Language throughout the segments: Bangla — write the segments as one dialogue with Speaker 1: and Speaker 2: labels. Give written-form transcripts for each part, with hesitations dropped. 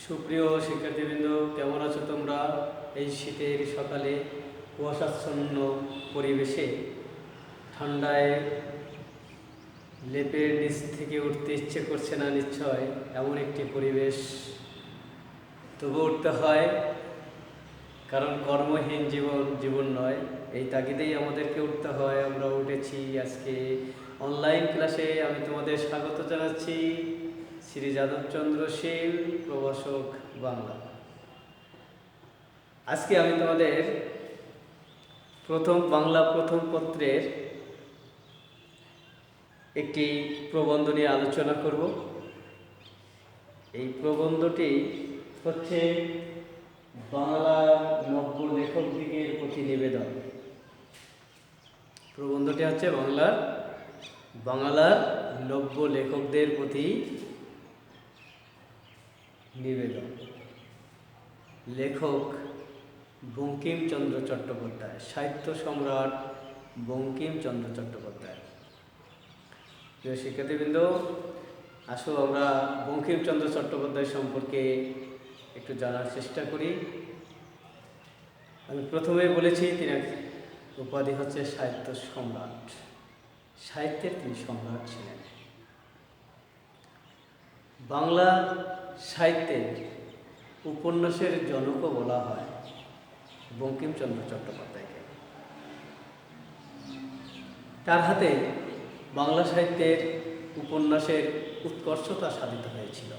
Speaker 1: সুপ্রিয় শিক্ষার্থীবৃন্দ, কেমন আছো তোমরা? এই শীতের সকালে কুয়াশাচ্ছন্ন পরিবেশে ঠান্ডায় লেপের নিচ থেকে উঠতে ইচ্ছে করছে না নিশ্চয়, এমন একটি পরিবেশ। তবু উঠতে হয়, কারণ কর্মহীন জীবন নয়, এই তাগিদেই আমাদেরকে উঠতে হয়। আমরা উঠেছি আজকে অনলাইন ক্লাসে। আমি তোমাদের স্বাগত জানাচ্ছি। শ্রী যাদবচন্দ্র শীল, প্রভাষক, বাংলা। আজকে আমি তোমাদের বাংলা প্রথম পত্রের একটি প্রবন্ধ নিয়ে আলোচনা করব। এই প্রবন্ধটি হচ্ছে বাংলার নব্য লেখকদিগের প্রতি নিবেদন। প্রবন্ধটি হচ্ছে বাংলার নব্য লেখকদের প্রতি নিবেদন। লেখক বঙ্কিমচন্দ্র চট্টোপাধ্যায়, সাহিত্য সম্রাট বঙ্কিমচন্দ্র চট্টোপাধ্যায়। প্রিয় শিক্ষার্থীবৃন্দ, আসো আমরা বঙ্কিমচন্দ্র চট্টোপাধ্যায় সম্পর্কে একটু জানার চেষ্টা করি। আমি প্রথমে বলেছি তিনি উপাধি হচ্ছে সাহিত্য সম্রাট। সাহিত্যের তিনি সম্রাট ছিলেন। বাংলা সাহিত্যের উপন্যাসের জনকও বলা হয় বঙ্কিমচন্দ্র চট্টোপাধ্যায়কে। তার হাতে বাংলা সাহিত্যের উপন্যাসের উৎকর্ষতা সাধিত হয়েছিল।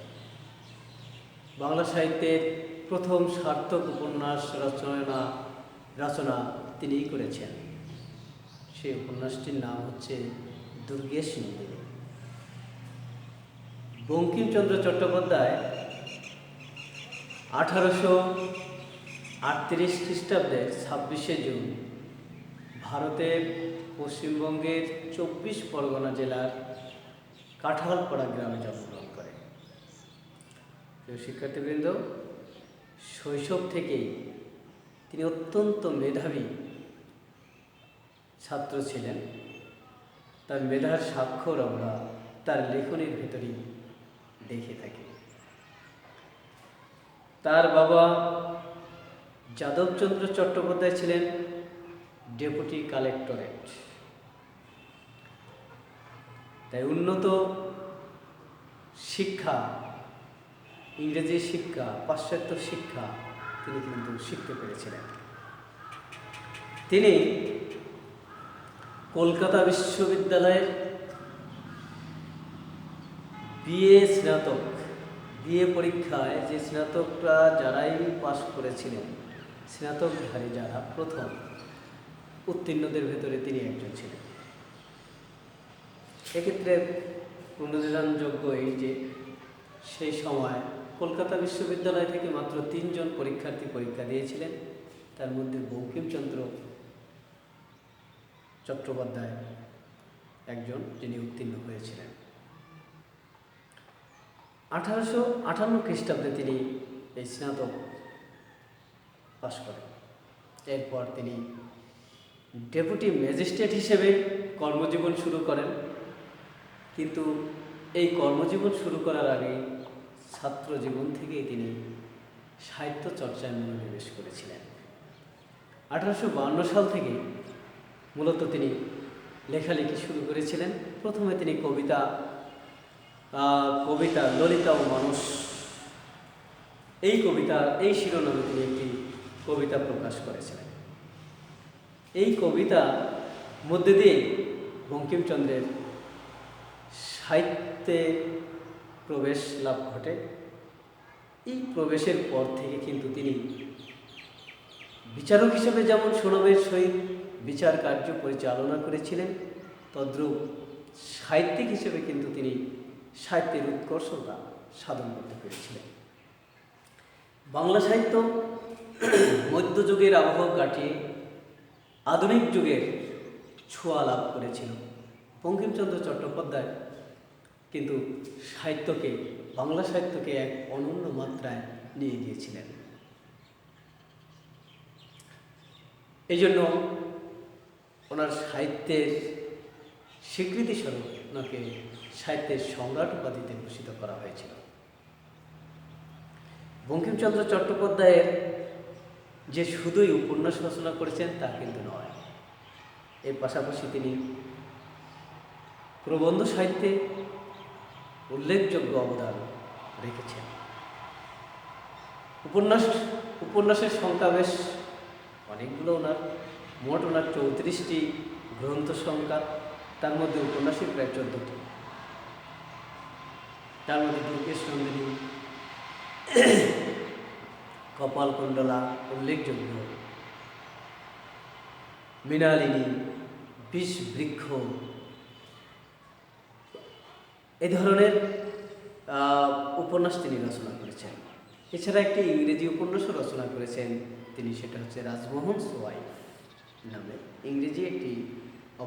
Speaker 1: বাংলা সাহিত্যের প্রথম সার্থক উপন্যাস রচনা তিনিই করেছেন। সেই উপন্যাসটির নাম হচ্ছে দুর্গেশ নন্দিনী। বঙ্কিমচন্দ্র চট্টোপাধ্যায় 1838 খ্রিস্টাব্দের 26শে জুন ভারতের পশ্চিমবঙ্গের 24 পরগনা জেলার কাঁঠালপাড়া গ্রামে জন্মগ্রহণ করেন। প্রিয় শিক্ষার্থীবৃন্দ, শৈশব থেকেই তিনি অত্যন্ত মেধাবী ছাত্র ছিলেন। তার মেধার স্বাক্ষর আমরা তার লেখনীর ভেতরেই দেখে থাকি। তার বাবা যাদবচন্দ্র চট্টোপাধ্যায় ছিলেন ডেপুটি কালেক্টরেট। তাই উন্নত শিক্ষা, ইংরেজি শিক্ষা, পাশ্চাত্য শিক্ষা তিনি কিন্তু শিখতে পেরেছিলেন। তিনি কলকাতা বিশ্ববিদ্যালয়ের বিএ পরীক্ষায় যে স্নাতকরা যারাই পাশ করেছিলেন, স্নাতকধারী যারা প্রথম উত্তীর্ণদের ভেতরে তিনি একজন ছিলেন। এক্ষেত্রে অনুদানযোগ্য এই যে সেই সময় কলকাতা বিশ্ববিদ্যালয় থেকে মাত্র 3 জন পরীক্ষার্থী পরীক্ষা দিয়েছিলেন। তার মধ্যে বঙ্কিমচন্দ্র চট্টোপাধ্যায় একজন, যিনি উত্তীর্ণ হয়েছিলেন। 1858 খ্রিস্টাব্দে তিনি এই স্নাতক পাশ করেন। এরপর তিনি ডেপুটি ম্যাজিস্ট্রেট হিসেবে কর্মজীবন শুরু করেন। কিন্তু এই কর্মজীবন শুরু করার আগে ছাত্র জীবন থেকেই তিনি সাহিত্য চর্চায় মনোনিবেশ করেছিলেন। 1852 সাল থেকে মূলত তিনি লেখালেখি শুরু করেছিলেন। প্রথমে তিনি কবিতা ললিতা ও মানস, এই শিরোনামে তিনি একটি কবিতা প্রকাশ করেছিলেন। এই কবিতা মধ্যে দিয়ে বঙ্কিমচন্দ্রের সাহিত্যে প্রবেশ লাভ ঘটে। এই প্রবেশের পর থেকে কিন্তু তিনি বিচারক হিসেবে যেমন সুনামের সহিত বিচার কার্য পরিচালনা করেছিলেন, তদ্রূপ সাহিত্যিক হিসেবে কিন্তু তিনি সাহিত্যের উৎকর্ষতা সাধন করতে পেরেছিলেন। বাংলা সাহিত্য মধ্যযুগের আবহ কাটিয়ে আধুনিক যুগের ছোঁয়া লাভ করেছিল। বঙ্কিমচন্দ্র চট্টোপাধ্যায় কিন্তু বাংলা সাহিত্যকে এক অনন্য মাত্রায় নিয়ে গিয়েছিলেন। এই জন্য ওনার সাহিত্যের স্বীকৃতিস্বরূপ ওনাকে সাহিত্যের সম্রাট উপাধিতে ভূষিত করা হয়েছিল। বঙ্কিমচন্দ্র চট্টোপাধ্যায়ের যে শুধুই উপন্যাস রচনা করেছেন তা কিন্তু নয়, এর পাশাপাশি তিনি প্রবন্ধ সাহিত্যে উল্লেখযোগ্য অবদান রেখেছেন। উপন্যাসের সংখ্যা বেশ অনেকগুলো, মোট 34টি গ্রন্থ সংখ্যা, তার মধ্যে উপন্যাসই প্রায় 14টি। তার মধ্যে দুর্গেশ নন্দিনী, কপালকুণ্ডলা উল্লেখযোগ্য, মৃণালিনী, বিষবৃক্ষ, এই ধরনের উপন্যাস তিনি রচনা করেছেন। এছাড়া একটি ইংরেজি উপন্যাসও রচনা করেছেন তিনি, সেটা হচ্ছে রাজমোহন ওয়াইফ নামে ইংরেজি একটি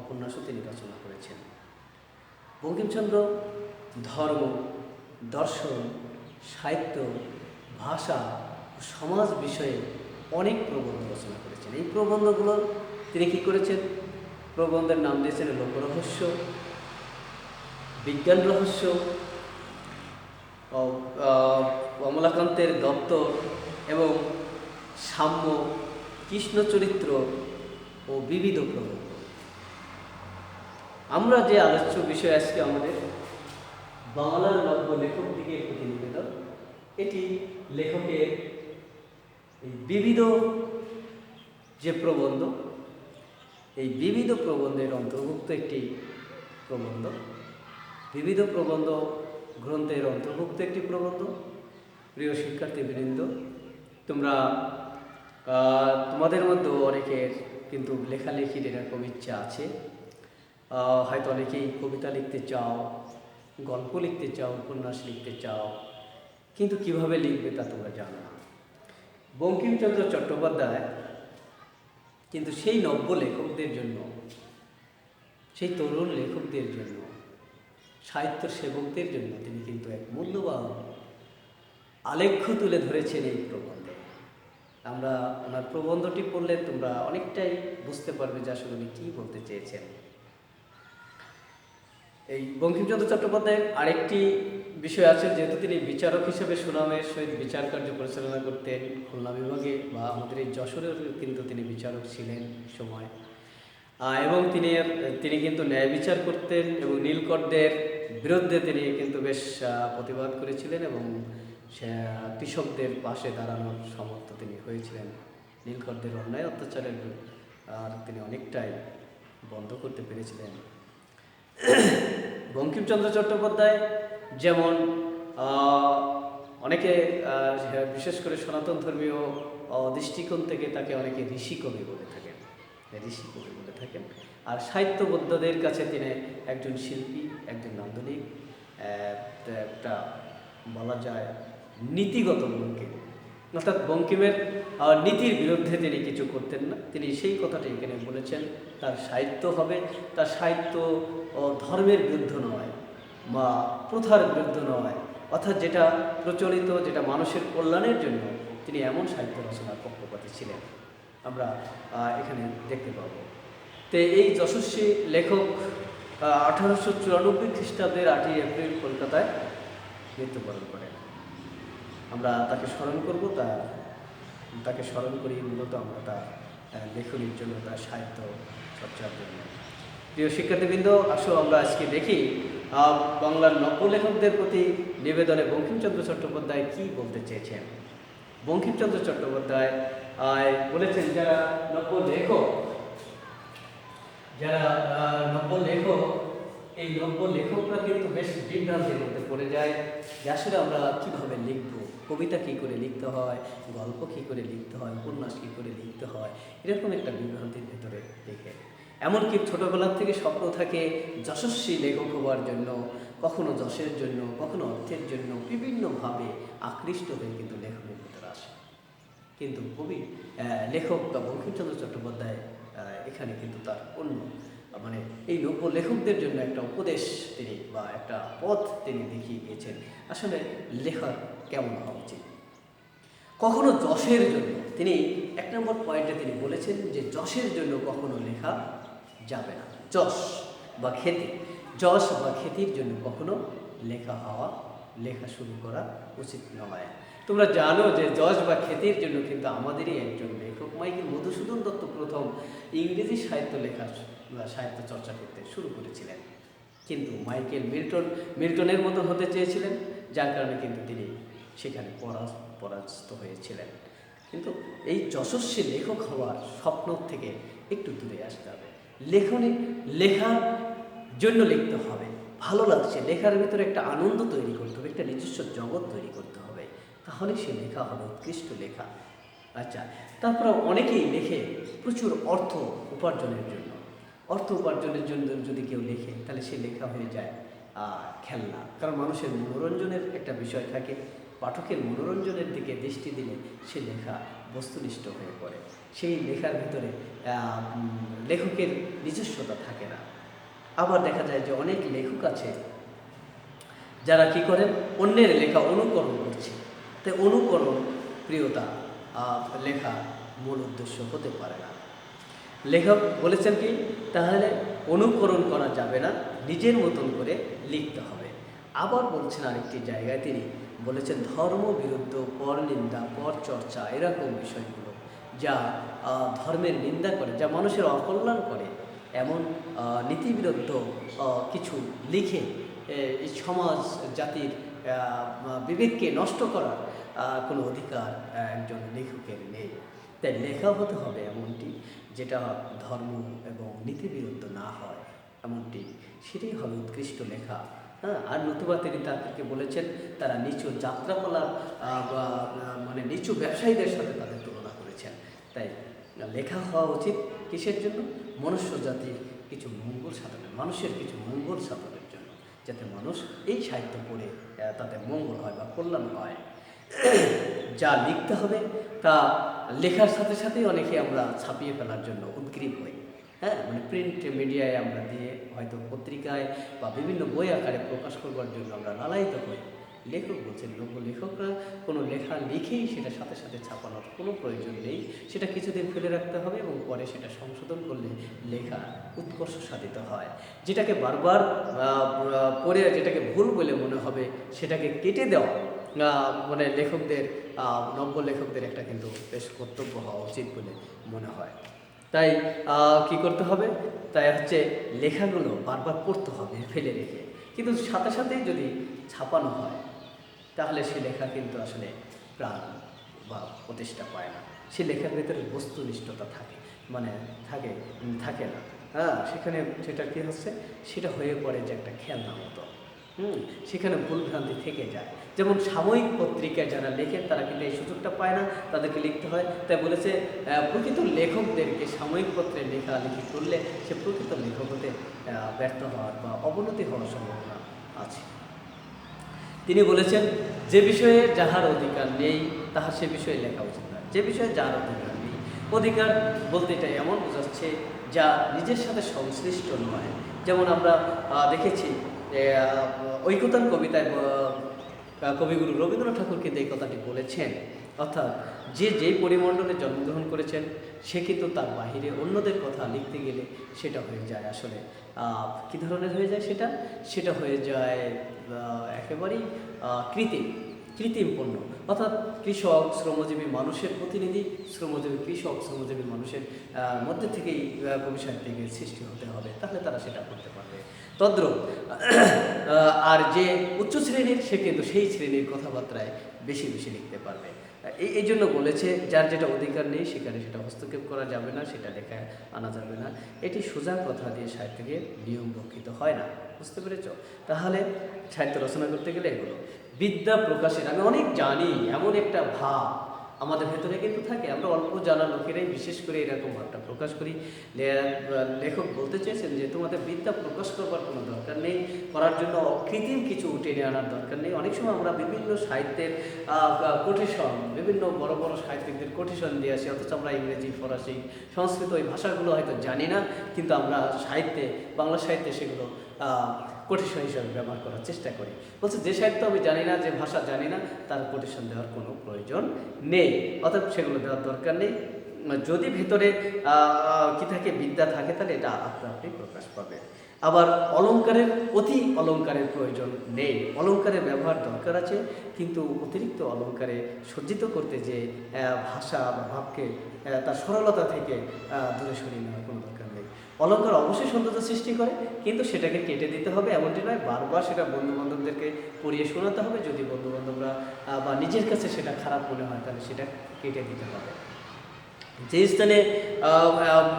Speaker 1: উপন্যাসও তিনি রচনা করেছেন। বঙ্কিমচন্দ্র ধর্ম, দর্শন, সাহিত্য, ভাষা ও সমাজ বিষয়ে অনেক প্রবন্ধ রচনা করেছেন। এই প্রবন্ধগুলো তিনি কী করেছেন? প্রবন্ধের নাম দিয়েছেন লোকরহস্য, বিজ্ঞান রহস্য, কমলাকান্তের দপ্তর এবং সাম্য, কৃষ্ণচরিত্র ও বিবিধ প্রবন্ধ। আমরা যে আলোচ্য বিষয় আজকে আমাদের বাংলার নব্য লেখক দিকে প্রতিনিবেদন, এটি লেখকের এই বিবিধ যে প্রবন্ধ, এই বিবিধ প্রবন্ধের অন্তর্ভুক্ত একটি প্রবন্ধ, বিবিধ প্রবন্ধ গ্রন্থের অন্তর্ভুক্ত একটি প্রবন্ধ। প্রিয় শিক্ষার্থীবৃন্দ, তোমাদের মধ্যে অনেকের কিন্তু লেখালেখির এরকম ইচ্ছা আছে, হয়তো অনেকেই কবিতা লিখতে চাও, গল্প লিখতে চাও, উপন্যাস লিখতে চাও, কিন্তু কিভাবে লিখবে তা তোমরা জানো না। বঙ্কিমচন্দ্র চট্টোপাধ্যায় কিন্তু সেই নব্য লেখকদের জন্য, সেই তরুণ লেখকদের জন্য, সাহিত্য সেবকদের জন্য তিনি কিন্তু এক মূল্যবান আলেখ্য তুলে ধরেছেন এই প্রবন্ধে। আমরা ওনার প্রবন্ধটি পড়লে তোমরা অনেকটাই বুঝতে পারবে যে আসলে উনি কী বলতে চেয়েছেন। এই বঙ্কিমচন্দ্র চট্টোপাধ্যায়ের আরেকটি বিষয় আছে, যেহেতু তিনি বিচারক হিসেবে সুনামের সহিত বিচার কার্য পরিচালনা করতেন খুলনা বিভাগে, বা আমাদের এই যশোরের কিন্তু তিনি বিচারক ছিলেন সময়, এবং তিনি কিন্তু ন্যায় বিচার করতেন এবং নীলকরদের বিরুদ্ধে তিনি কিন্তু বেশ প্রতিবাদ করেছিলেন এবং কৃষকদের পাশে দাঁড়ানোর সমর্থ তিনি হয়েছিলেন। নীলকরদের অন্যায় অত্যাচারের তিনি অনেকটাই বন্ধ করতে পেরেছিলেন। বঙ্কিমচন্দ্র চট্টোপাধ্যায় যেমন অনেকে বিশেষ করে সনাতন ধর্মীয় দৃষ্টিকোণ থেকে তাকে অনেকে ঋষিকবি বলে থাকেন, আর সাহিত্যবোদ্ধাদের কাছে তিনি একজন শিল্পী, একজন নান্দনিক, একটা বলা যায় নীতিগত বঙ্কিম, অর্থাৎ বঙ্কিমের নীতির বিরুদ্ধে তিনি কিছু করতেন না। তিনি সেই কথাটি এখানে বলেছেন, তার সাহিত্য হবে, তার সাহিত্য ধর্মের বিরুদ্ধে নয় বা প্রথার বিরুদ্ধে নয়, অর্থাৎ যেটা প্রচলিত, যেটা মানুষের কল্যাণের জন্য, তিনি এমন সাহিত্য রচনার পক্ষপাতী ছিলেন, আমরা এখানে দেখতে পাব। তো এই যশস্বী লেখক 1894 খ্রিস্টাব্দের 8ই এপ্রিল কলকাতায় মৃত্যুবরণ করেন। আমরা তাকে স্মরণ করব, তাকে স্মরণ করি মূলত আমরা তার লেখনীর জন্য, তার সাহিত্য চর্চার জন্য। প্রিয় শিক্ষার্থীবৃন্দ, আসো আমরা আজকে দেখি বাংলার নব্য লেখকদের প্রতি নিবেদনে বঙ্কিমচন্দ্র চট্টোপাধ্যায় কী বলতে চেয়েছেন। বঙ্কিমচন্দ্র চট্টোপাধ্যায় বলেছেন, যারা নব্য লেখক, এই নব্য লেখকরা কিন্তু বেশ বিভ্রান্তির মধ্যে পড়ে যায় যে আসলে আমরা কীভাবে লিখব, কবিতা কী করে লিখতে হয়, গল্প কী করে লিখতে হয়, উপন্যাস কী করে লিখতে হয়, এরকম একটা বিভ্রান্তির ভেতরে দেখে। এমনকি ছোটোবেলার থেকে স্বপ্ন থাকে যশস্বী লেখক হওয়ার জন্য, কখনো যশের জন্য, কখনো অর্থের জন্য, বিভিন্নভাবে আকৃষ্ট হয়ে কিন্তু লেখকের ভিতরে আসে। কিন্তু লেখক বা বঙ্কিমচন্দ্র চট্টোপাধ্যায় এখানে কিন্তু তার অন্য এই নব্য লেখকদের জন্য একটা উপদেশ তিনি বা একটা পথ তিনি দেখিয়ে গিয়েছেন, আসলে লেখার কেমন হওয়া উচিত। কখনো যশের জন্য, তিনি 1 নম্বর পয়েন্টে তিনি বলেছেন যে যশের জন্য কখনো লেখা যাবে না। যশ বা খ্যাতির জন্য কখনো লেখা শুরু করা উচিত নয়। তোমরা জানো যে যশ বা খ্যাতির জন্য কিন্তু আমাদেরই একজন লেখক মাইকেল মধুসূদন দত্ত প্রথম ইংরেজি সাহিত্য লেখা বা সাহিত্য চর্চা করতে শুরু করেছিলেন, কিন্তু মাইকেল মিল্টনের মতো হতে চেয়েছিলেন, যার কারণে কিন্তু তিনি সেখানে পরাস্ত হয়েছিলেন। কিন্তু এই যশস্বী লেখক হওয়ার স্বপ্ন থেকে একটু দূরে আসতে হবে। লেখার জন্য লিখতে হবে, ভালো লাগছে, লেখার ভিতরে একটা আনন্দ তৈরি করতে হবে, একটা নিজস্ব জগৎ তৈরি করতে হবে, তাহলে সে লেখা হবে উৎকৃষ্ট লেখা। আচ্ছা, তারপর অনেকেই লেখে প্রচুর অর্থ উপার্জনের জন্য। অর্থ উপার্জনের জন্য যদি কেউ লেখে তাহলে সে লেখা হয়ে যায় খেলনা, কারণ মানুষের মনোরঞ্জনের একটা বিষয় থাকে, পাঠকের মনোরঞ্জনের দিকে দৃষ্টি দিলে সে লেখা বস্তুনিষ্ঠ হয়ে পড়ে, সেই লেখার ভিতরে লেখকের নিজস্বতা থাকে না। আবার দেখা যায় যে অনেক লেখক আছে যারা কি করেন, অন্যের লেখা অনুকরণ করছে, তাই অনুকরণ প্রিয়তা লেখা মূল উদ্দেশ্য হতে পারে না। লেখক বলেছেন কি, তাহলে অনুকরণ করা যাবে না, নিজের মতন করে লিখতে হবে। আবার বলছেন আরেকটি জায়গায় তিনি বলেছেন, ধর্মবিরুদ্ধ, পরনিন্দা, পরচর্চা, এরকম বিষয়গুলো যা ধর্মের নিন্দা করে, যা মানুষের অকল্যাণ করে, এমন নীতিবিরুদ্ধ কিছু লিখে এই সমাজ জাতির বিবেককে নষ্ট করার কোনো অধিকার একজন লেখকের নেই। তাই লেখা হতে হবে এমনটি যেটা ধর্ম এবং নীতিবিরুদ্ধ না হয়, এমনটি, সেটাই হবে উৎকৃষ্ট লেখা। হ্যাঁ, আর নতুবা তিনি তাদেরকে বলেছেন তারা নিচু যাত্রাপালার মানে নিচু ব্যবসায়ীদের সাথে তাদের তুলনা করেছেন। তাই লেখা হওয়া উচিত কিসের জন্য? মনুষ্য জাতির কিছু মঙ্গল সাধনের, মানুষের কিছু মঙ্গল সাধনের জন্য, যাতে মানুষ এই সাহিত্য পড়ে তাদের মঙ্গল হয় বা কল্যাণ হয়। যা লিখতে হবে তা লেখার সাথে সাথেই অনেকে আমরা ছাপিয়ে ফেলার জন্য উদ্গ্রীব হই। হ্যাঁ, মানে প্রিন্ট মিডিয়ায় আমরা দিয়ে, হয়তো পত্রিকায় বা বিভিন্ন বই আকারে প্রকাশ করবার জন্য আমরা লালায়িত হই। লেখক বলছেন, লেখকরা কোনো লেখা লিখেই সেটা সাথে সাথে ছাপানোর কোনো প্রয়োজন নেই, সেটা কিছুদিন ফেলে রাখতে হবে এবং পরে সেটা সংশোধন করলে লেখা উৎকর্ষ সাধিত হয়। যেটাকে বারবার পড়ে যেটাকে ভুল বলে মনে হবে সেটাকে কেটে দেওয়া মানে লেখকদের, নব্য লেখকদের একটা কিন্তু বেশ কর্তব্য হওয়া উচিত বলে মনে হয়। তাই কি করতে হবে? তাই হচ্ছে লেখাগুলো বারবার পড়তে হবে ফেলে রেখে, কিন্তু সাথে সাথেই যদি ছাপানো হয় তাহলে সে লেখা কিন্তু আসলে প্রাণ বা প্রতিষ্ঠা পায় না, সে লেখার ভিতরে বস্তুনিষ্ঠতা থাকে মানে থাকে না। হ্যাঁ, সেখানে সেটা কী হচ্ছে, সেটা হয়ে পড়ে যে একটা খেলনা মতো। সেখানে ভুলভ্রান্তি থেকে যায়। যেমন সাময়িক পত্রিকায় যারা লেখেন তারা কিন্তু এই সুযোগটা পায় না, তাদেরকে লিখতে হয়। তাই বলেছে প্রকৃত লেখকদেরকে সাময়িক পত্রে লেখালেখি করলে সে প্রকৃত লেখক হতে ব্যর্থ হওয়ার বা অবনতি হওয়ার সম্ভাবনা আছে। তিনি বলেছেন, যে বিষয়ে যাহার অধিকার নেই তাহার সে বিষয়ে লেখা উচিত নয়। যে বিষয়ে যার অধিকার নেই, অধিকার বলতে এটা এমন বোঝাচ্ছে যা নিজের সাথে সংশ্লিষ্ট নয়। যেমন আমরা দেখেছি ঐকতান কবিতায় কবিগুরু রবীন্দ্রনাথ ঠাকুর কিন্তু এই কথাটি বলেছেন, অর্থাৎ যে যেই পরিমণ্ডলে জন্মগ্রহণ করেছেন সে কিন্তু তার বাহিরে অন্যদের কথা লিখতে গেলে সেটা হয়ে যায় আসলে কী ধরনের হয়ে যায়, সেটা হয়ে যায় একেবারেই কৃত্রিম পণ্য। অর্থাৎ কৃষক, শ্রমজীবী মানুষের প্রতিনিধি, শ্রমজীবী মানুষের মধ্যে থেকেই কবি সাহিত্যিকের সৃষ্টি হতে হবে, তাহলে তারা সেটা করতে পারবে। তদ্রূপ আর যে উচ্চ শ্রেণীর, সে কিন্তু সেই শ্রেণীর কথাবার্তায় বেশি বেশি লিখতে পারবে। এই জন্য বলেছে, যার যেটা অধিকার নেই সেখানে সেটা হস্তক্ষেপ করা যাবে না, সেটা লেখায় আনা যাবে না। এটি সোজা কথা দিয়ে সাহিত্যকে নিয়ম রক্ষিত হয় না। বুঝতে পেরেছ? তাহলে সাহিত্য রচনা করতে গেলে এগুলো বিদ্যা প্রকাশের, আমি অনেক জানি এমন একটা ভাব আমাদের ভেতরে কিন্তু থাকে। আমরা অল্প জানা লোকেরাই বিশেষ করে এরকম ভাবটা প্রকাশ করি। লেখক বলতে চেয়েছেন যে তোমাদের বিদ্যা প্রকাশ করবার কোনো দরকার নেই, করার জন্য কৃত্রিম কিছু টেনে আনার দরকার নেই। অনেক সময় আমরা বিভিন্ন সাহিত্যের কোটেশন, বিভিন্ন বড় বড় সাহিত্যিকদের কোটেশন দিয়ে আসি, অথচ আমরা ইংরেজি, ফরাসি, সংস্কৃত ওই ভাষাগুলো হয়তো জানি না, কিন্তু আমরা সাহিত্যে, বাংলা সাহিত্যে সেগুলো কোটেশন হিসাবে ব্যবহার করার চেষ্টা করি। বলছে যে সাহিত্য আমি জানি না, যে ভাষা জানি না, তার কোটেশন দেওয়ার কোনো প্রয়োজন নেই, অর্থাৎ সেগুলো দেওয়ার দরকার নেই। যদি ভেতরে কি থাকে, বিদ্যা থাকে, তাহলে এটা আপনা আপনি প্রকাশ পাবে। আবার অলঙ্কারের অতি অলঙ্কারের প্রয়োজন নেই, অলঙ্কারের ব্যবহার দরকার আছে, কিন্তু অতিরিক্ত অলঙ্কারে সজ্জিত করতে যে ভাষা বা ভাবকে তার সরলতা থেকে দূরে সরিয়ে নেওয়ার কোনো দরকার নেই। অলঙ্কার অবশ্যই সৌন্দর্য সৃষ্টি করে, কিন্তু সেটাকে কেটে দিতে হবে এমনটি নয়, বারবার সেটা বন্ধুবান্ধবদেরকে পড়িয়ে শোনাতে হবে। যদি বন্ধুবান্ধবরা বা নিজের কাছে সেটা খারাপ মনে হয় তাহলে সেটা কেটে দিতে হবে। যে স্থানে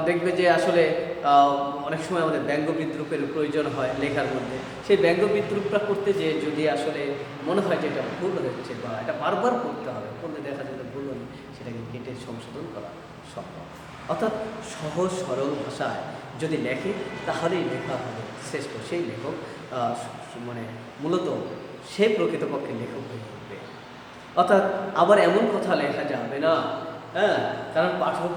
Speaker 1: দেখবে যে আসলে অনেক সময় আমাদের ব্যঙ্গ বিদ্রূপের প্রয়োজন হয় লেখার মধ্যে, সেই ব্যঙ্গ বিদ্রূপটা করতে যে যদি আসলে মনে হয় যে এটা ভুল হচ্ছে বা এটা বারবার করতে হবে, করলে দেখা যায় ভুল হলে সেটাকে কেটে সংশোধন করা সম্ভব। অর্থাৎ সহজ সরল ভাষায় যদি লেখে তাহলেই লেখা হবে শ্রেষ্ঠ। সেই লেখক মানে মূলত সে প্রকৃতপক্ষে লেখক হয়ে উঠবে। অর্থাৎ আবার এমন কথা লেখা যাবে না, কারণ পাঠক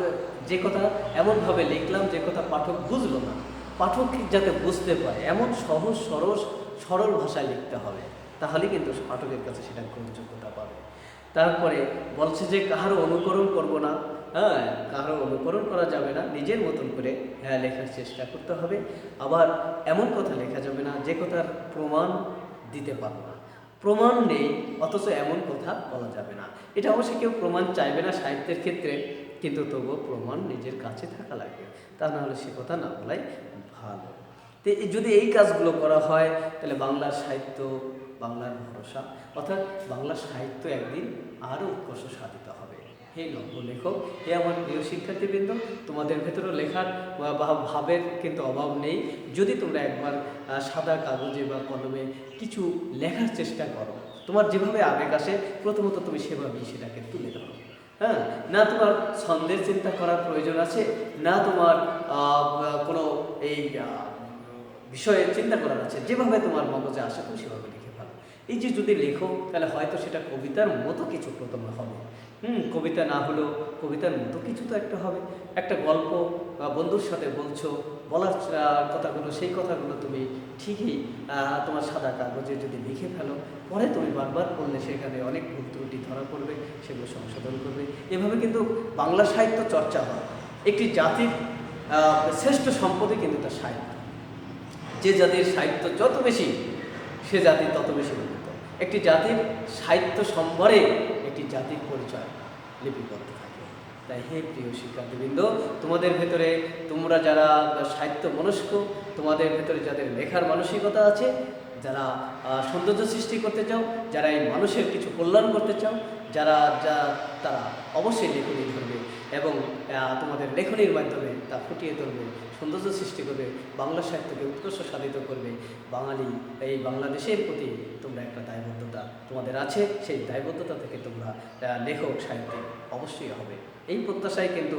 Speaker 1: যে কথা এমনভাবে লিখলাম যে কথা পাঠক বুঝলো না, পাঠক যাতে বুঝতে পারে এমন সহজ সরল ভাষায় লিখতে হবে, তাহলে কিন্তু পাঠকের কাছে সেটা গ্রহণযোগ্যতা পাবে। তারপরে বলছে যে কাহারও অনুকরণ করব না, কারো অনুকরণ করা যাবে না, নিজের মতন করে লেখার চেষ্টা করতে হবে। আবার এমন কথা লেখা যাবে না যে কথার প্রমাণ দিতে পারবো না, প্রমাণ নেই অথচ এমন কথা বলা যাবে না। এটা অবশ্যই কেউ প্রমাণ চাইবে না সাহিত্যের ক্ষেত্রে, কিন্তু তবুও প্রমাণ নিজের কাছে থাকা লাগবে, তা না হলে সে কথা না বলাই ভালো। তো যদি এই কাজগুলো করা হয় তাহলে বাংলার সাহিত্য, বাংলার ভরসা, অর্থাৎ বাংলা সাহিত্য একদিন আরও উৎকর্ষ সাধিত হবে। হে নব্য লেখক, হে আমার প্রিয় শিক্ষার্থীবৃন্দ, তোমাদের ভেতরেও লেখার বা ভাবের কিন্তু অভাব নেই। যদি তোমরা একবার সাদা কাগজে বা কলমে কিছু লেখার চেষ্টা করো, তোমার যেভাবে আবেগ আসে প্রথমত তুমি সেভাবেই সেটাকে তুলে ধরো। না তোমার ছন্দের চিন্তা করার প্রয়োজন আছে, না তোমার কোনো এই বিষয়ে চিন্তা করার আছে, যেভাবে তোমার মগজে আসে তুমি সেভাবে লিখে ফেলো। এই যে যদি লেখো তাহলে হয়তো সেটা কবিতার মতো কিছু প্রথমে হবে, কবিতা না হলেও কবিতার মতো কিছু তো একটা হবে। একটা গল্প বন্ধুর সাথে বলছো, বলার কথাগুলো, সেই কথাগুলো তুমি ঠিকই তোমার সাদা কাগজে যদি লিখে ফেলো, পরে তুমি বারবার পড়লে সেখানে অনেক ভুল ত্রুটি ধরা পড়বে, সেগুলো সংশোধন করবে। এভাবে কিন্তু বাংলা সাহিত্য চর্চা হয়। একটি জাতির শ্রেষ্ঠ সম্পদই কিন্তু তার সাহিত্য। যে জাতির সাহিত্য যত বেশি, সে জাতি তত বেশি উন্নত। একটি জাতির সাহিত্য সম্বরে একটি জাতির পরিচয় লিপিবদ্ধ থাকে। তাই হে প্রিয় শিক্ষার্থীবৃন্দ, তোমাদের ভেতরে তোমরা যারা সাহিত্য মনস্ক, তোমাদের ভেতরে যাদের লেখার মানসিকতা আছে, যারা সৌন্দর্য সৃষ্টি করতে চাও, যারা এই মানুষের কিছু কল্যাণ করতে চাও, তারা অবশ্যই লেখনী ধরবে এবং তোমাদের লেখনীর মাধ্যমে তা ফুটিয়ে তুলবে, সৌন্দর্য সৃষ্টি করবে, বাংলা সাহিত্যকে উৎকর্ষ সাধিত করবে। বাঙালি এই বাংলাদেশের প্রতি তোমরা একটা দায়বদ্ধতা তোমাদের আছে, সেই দায়বদ্ধতা থেকে তোমরা লেখক সাহিত্যিক অবশ্যই হবে, এই প্রত্যাশায় কিন্তু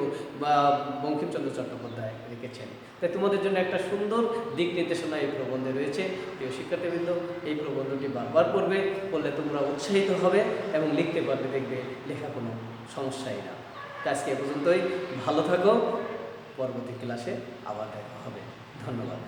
Speaker 1: বঙ্কিমচন্দ্র চট্টোপাধ্যায় লিখেছেন। তাই তোমাদের জন্য একটা সুন্দর দিক নির্দেশনা এই প্রবন্ধে রয়েছে। প্রিয় শিক্ষার্থীবৃন্দ, এই প্রবন্ধটি বারবার পড়লে তোমরা উৎসাহিত হবে এবং লিখতে পারবে, দেখবে লেখা কোনো সমস্যাই না। আজকে এ পর্যন্তই, ভালো থাকো, পরবর্তী ক্লাসে আবার দেখা হবে। ধন্যবাদ।